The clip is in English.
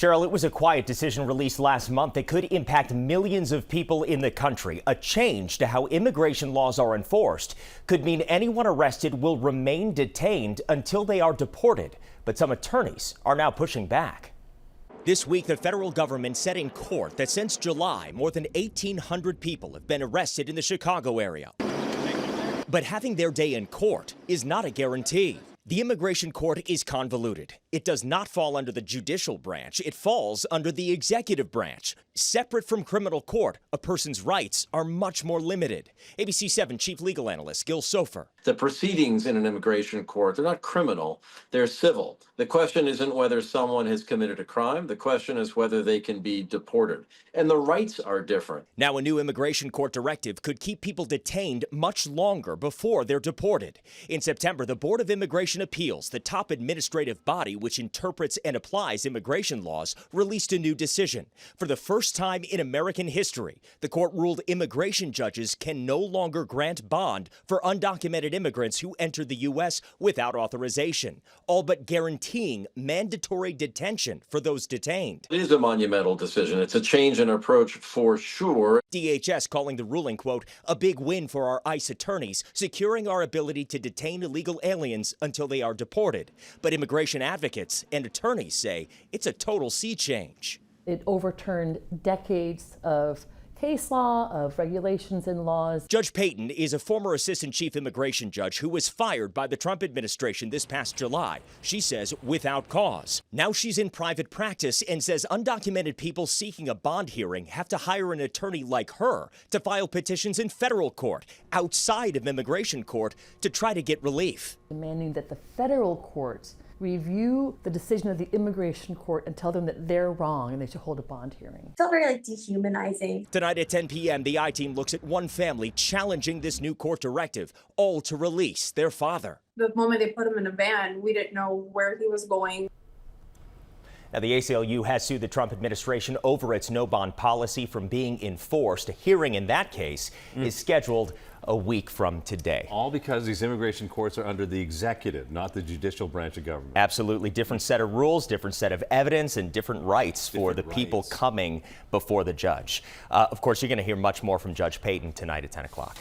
Cheryl, it was a quiet decision released last month that could impact millions of people in the country. A change to how immigration laws are enforced could mean anyone arrested will remain detained until they are deported. But some attorneys are now pushing back. This week, the federal government said in court that since July, more than 1,800 people have been arrested in the Chicago area. But having their day in court is not a guarantee. The immigration court is convoluted. It does not fall under the judicial branch. It falls under the executive branch. Separate from criminal court, a person's rights are much more limited. ABC 7 chief legal analyst Gil Sofer. The proceedings in an immigration court, they're not criminal, they're civil. The question isn't whether someone has committed a crime. The question is whether they can be deported. And the rights are different. Now, a new immigration court directive could keep people detained much longer before they're deported. In September, the Board of Immigration Appeals, the top administrative body which interprets and applies immigration laws, released a new decision. For the first time in American history, the court ruled immigration judges can no longer grant bond for undocumented immigrants who enter the U.S. without authorization, all but guaranteeing mandatory detention for those detained. It is a monumental decision. It's a change in approach for sure. DHS calling the ruling, quote, a big win for our ICE attorneys, securing our ability to detain illegal aliens until they are deported. But immigration advocates and attorneys say it's a total sea change. It overturned decades of case law, of regulations and laws. Judge Payton is a former assistant chief immigration judge who was fired by the Trump administration this past July. She says without cause. Now she's in private practice and says undocumented people seeking a bond hearing have to hire an attorney like her to file petitions in federal court outside of immigration court to try to get relief. Demanding that the federal courts review the decision of the immigration court and tell them that they're wrong and they should hold a bond hearing. It felt very dehumanizing. Tonight at 10 p.m., the I-Team looks at one family challenging this new court directive, all to release their father. The moment they put him in a van, we didn't know where he was going. Now, the ACLU has sued the Trump administration over its no bond policy from being enforced. A hearing in that case is scheduled a week from today. All because these immigration courts are under the executive, not the judicial branch of government. Absolutely. Different set of rules, different set of evidence, and different rights for the people coming before the judge. Of course, you're going to hear much more from Judge Payton tonight at 10 o'clock.